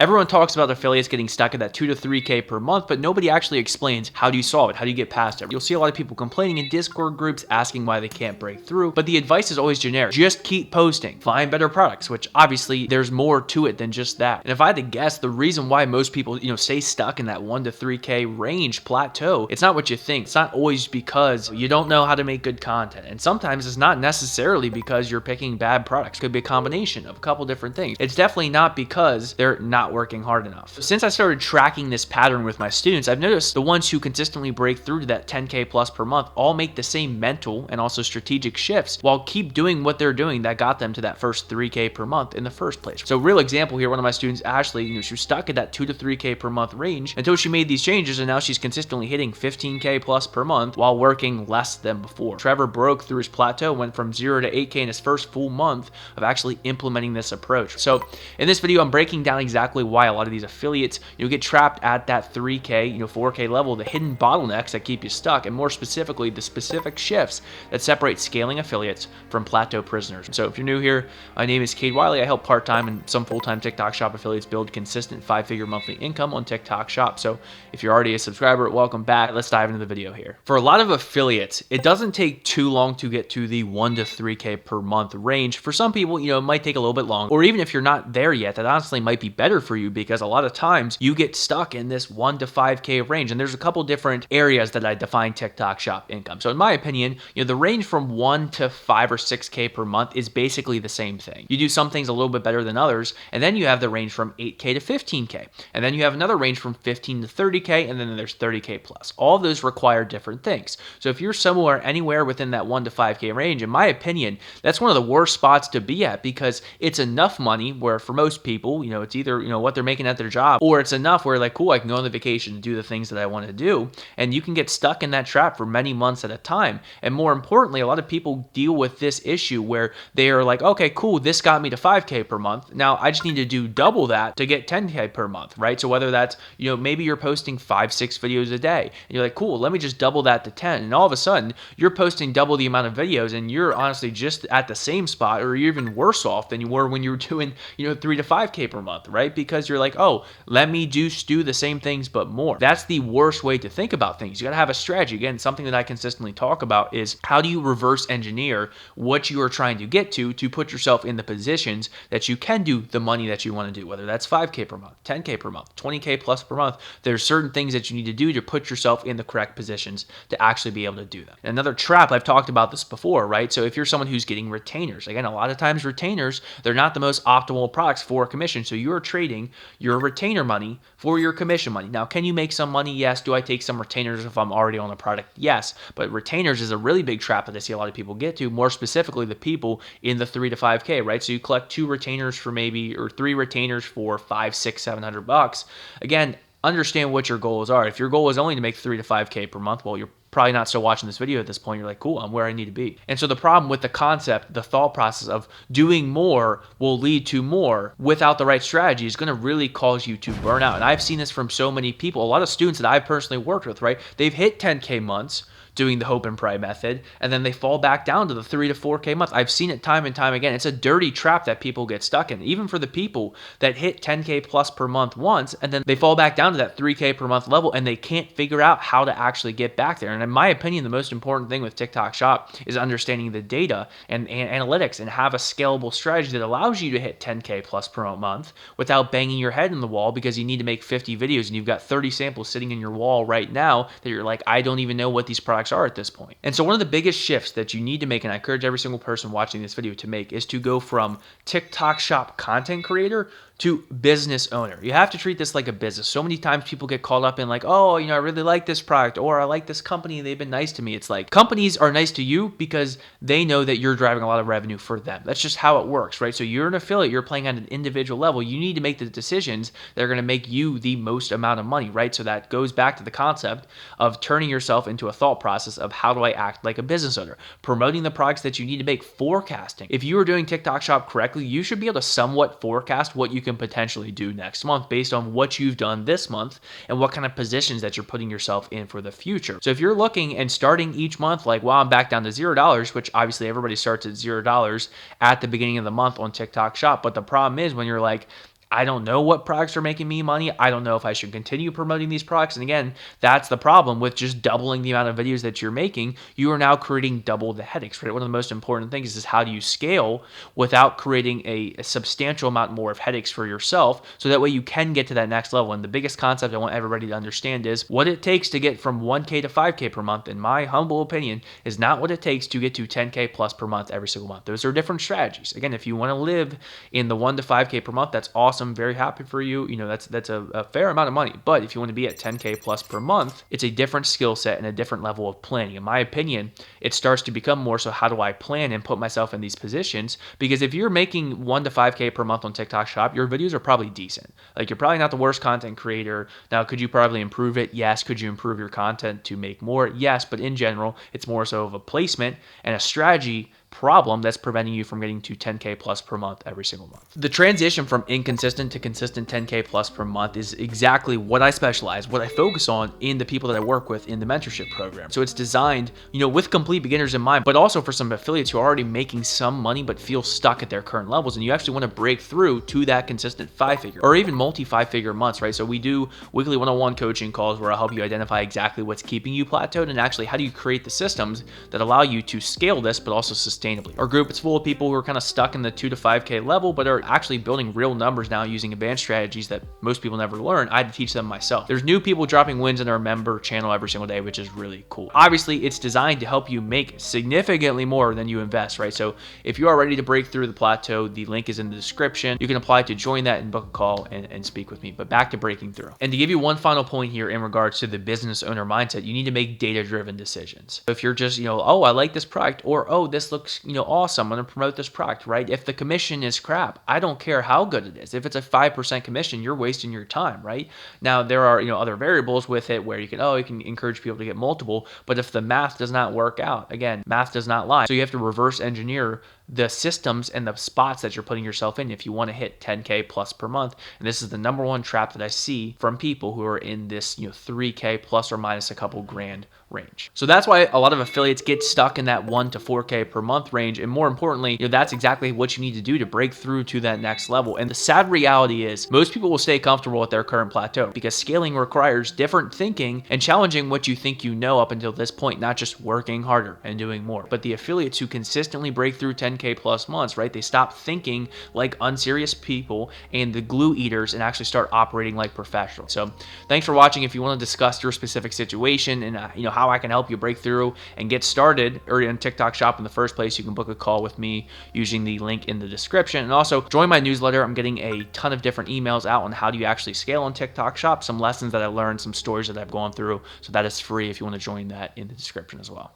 Everyone talks about affiliates getting stuck at that 2 to 3K per month, but nobody actually explains how do you solve it? How do you get past it? You'll see a lot of people complaining in Discord groups asking why they can't break through, but the advice is always generic. Just keep posting, find better products, which obviously there's more to it than just that. And if I had to guess, the reason why most people, stay stuck in that 1 to 3K range plateau, it's not what you think. It's not always because you don't know how to make good content. And sometimes it's not necessarily because you're picking bad products. It could be a combination of a couple different things. It's definitely not because they're not working hard enough. Since I started tracking this pattern with my students, I've noticed the ones who consistently break through to that 10K plus per month all make the same mental and also strategic shifts while keep doing what they're doing that got them to that first 3K per month in the first place. So real example here, one of my students, Ashley, she was stuck at that 2 to 3K per month range until she made these changes, and now she's consistently hitting 15K plus per month while working less than before. Trevor broke through his plateau, went from 0 to 8K in his first full month of actually implementing this approach. So in this video, I'm breaking down exactly why a lot of these affiliates get trapped at that 3K, 4K level, the hidden bottlenecks that keep you stuck, and more specifically, the specific shifts that separate scaling affiliates from plateau prisoners. So if you're new here, my name is Kade Wiley. I help part-time and some full-time TikTok Shop affiliates build consistent 5-figure monthly income on TikTok Shop. So if you're already a subscriber, welcome back. Let's dive into the video here. For a lot of affiliates, it doesn't take too long to get to the 1 to 3K per month range. For some people, it might take a little bit long, or even if you're not there yet, that honestly might be better for you, because a lot of times you get stuck in this 1 to 5K range. And there's a couple different areas that I define TikTok Shop income. So in my opinion, the range from 1 to 5 or 6K per month is basically the same thing. You do some things a little bit better than others, and then you have the range from 8K to 15K, and then you have another range from 15 to 30K, and then there's 30K plus. All of those require different things. So if you're anywhere within that 1 to 5K range, in my opinion, that's one of the worst spots to be at, because it's enough money where for most people, it's either, what they're making at their job, or it's enough where like, cool, I can go on the vacation and do the things that I want to do. And you can get stuck in that trap for many months at a time. And more importantly, a lot of people deal with this issue where they are like, okay, cool, this got me to 5K per month. Now I just need to do double that to get 10K per month, right? So whether that's, maybe you're posting 5-6 videos a day, and you're like, cool, let me just double that to 10. And all of a sudden you're posting double the amount of videos, and you're honestly just at the same spot, or you're even worse off than you were when you were doing, 3 to 5K per month, right? Because you're like, oh, let me just do the same things but more. That's the worst way to think about things. You got to have a strategy. Again, something that I consistently talk about is how do you reverse engineer what you are trying to get to put yourself in the positions that you can do the money that you want to do, whether that's 5K per month, 10K per month, 20K plus per month. There's certain things that you need to do to put yourself in the correct positions to actually be able to do that. Another trap, I've talked about this before, right? So if you're someone who's getting retainers, again, a lot of times retainers, they're not the most optimal products for a commission. So you're trading your retainer money for your commission money. Now, can you make some money? Yes. Do I take some retainers if I'm already on a product? Yes. But retainers is a really big trap that I see a lot of people get to, more specifically the people in the 3 to 5K, right? So you collect 2 retainers for maybe, or 3 retainers for $500, $600, $700. Again, understand what your goals are. If your goal is only to make 3 to 5K per month, well, you're probably not still watching this video at this point. You're like, cool, I'm where I need to be. And so the problem with the concept, the thought process of doing more will lead to more without the right strategy is going to really cause you to burn out. And I've seen this from so many people, a lot of students that I've personally worked with, right? They've hit 10K months doing the hope and pray method, and then they fall back down to the 3 to 4K month. I've seen it time and time again. It's a dirty trap that people get stuck in, even for the people that hit 10K plus per month once, and then they fall back down to that 3K per month level, and they can't figure out how to actually get back there. And in my opinion, the most important thing with TikTok Shop is understanding the data and analytics, and have a scalable strategy that allows you to hit 10K plus per month without banging your head in the wall because you need to make 50 videos and you've got 30 samples sitting in your wall right now that you're like, I don't even know what these products are at this point. And so one of the biggest shifts that you need to make, and I encourage every single person watching this video to make, is to go from TikTok Shop content creator to business owner. You have to treat this like a business. So many times people get caught up in like, oh, I really like this product, or I like this company, they've been nice to me. It's like companies are nice to you because they know that you're driving a lot of revenue for them. That's just how it works, right? So you're an affiliate, you're playing at an individual level. You need to make the decisions that are going to make you the most amount of money, right? So that goes back to the concept of turning yourself into a thought process of how do I act like a business owner, promoting the products that you need to make, forecasting. If you are doing TikTok Shop correctly, you should be able to somewhat forecast what you can potentially do next month based on what you've done this month and what kind of positions that you're putting yourself in for the future. So if you're looking and starting each month like, wow, I'm back down to $0, which obviously everybody starts at $0 at the beginning of the month on TikTok Shop. But the problem is when you're like, I don't know what products are making me money. I don't know if I should continue promoting these products. And again, that's the problem with just doubling the amount of videos that you're making. You are now creating double the headaches, right? One of the most important things is how do you scale without creating a substantial amount more of headaches for yourself, so that way you can get to that next level. And the biggest concept I want everybody to understand is what it takes to get from 1K to 5K per month, in my humble opinion, is not what it takes to get to 10K plus per month every single month. Those are different strategies. Again, if you want to live in the 1 to 5K per month, that's awesome. Very happy for you. You know, that's a fair amount of money. But if you want to be at 10K plus per month, it's a different skill set and a different level of planning. In my opinion, it starts to become more so how do I plan and put myself in these positions? Because if you're making 1 to 5K per month on TikTok Shop, your videos are probably decent. Like, you're probably not the worst content creator. Now, could you probably improve it? Yes. Could you improve your content to make more? Yes. But in general, it's more so of a placement and a strategy problem that's preventing you from getting to 10K plus per month every single month. The transition from inconsistent to consistent 10K plus per month is exactly what I specialize, what I focus on in the people that I work with in the mentorship program. So it's designed, you know, with complete beginners in mind, but also for some affiliates who are already making some money but feel stuck at their current levels, and you actually want to break through to that consistent 5-figure or even multi 5-figure months, right? So we do weekly one-on-one coaching calls where I'll help you identify exactly what's keeping you plateaued and actually how do you create the systems that allow you to scale this but also sustainably. Our group is full of people who are kind of stuck in the 2 to 5K level, but are actually building real numbers now using advanced strategies that most people never learn. I had to teach them myself. There's new people dropping wins in our member channel every single day, which is really cool. Obviously, it's designed to help you make significantly more than you invest, right? So if you are ready to break through the plateau, the link is in the description. You can apply to join that and book a call and speak with me. But back to breaking through. And to give you one final point here in regards to the business owner mindset, you need to make data-driven decisions. If you're just, oh, I like this product, or oh, this looks, awesome, I'm going to promote this product, right? If the commission is crap, I don't care how good it is. If it's a 5% commission, you're wasting your time, right? Now, there are, other variables with it where you can encourage people to get multiple, but if the math does not work out, again, math does not lie. So you have to reverse engineer the systems and the spots that you're putting yourself in if you want to hit 10K plus per month. And this is the number one trap that I see from people who are in this 3K plus or minus a couple grand range. So that's why a lot of affiliates get stuck in that 1 to 4K per month range. And more importantly, that's exactly what you need to do to break through to that next level. And the sad reality is most people will stay comfortable at their current plateau because scaling requires different thinking and challenging what you think you know up until this point, not just working harder and doing more. But the affiliates who consistently break through 10K plus months, right? They stop thinking like unserious people and the glue eaters and actually start operating like professionals. So thanks for watching. If you want to discuss your specific situation and how I can help you break through and get started or in TikTok Shop in the first place, you can book a call with me using the link in the description. And also join my newsletter. I'm getting a ton of different emails out on how do you actually scale on TikTok Shop, some lessons that I learned, some stories that I've gone through. So that is free if you want to join that in the description as well.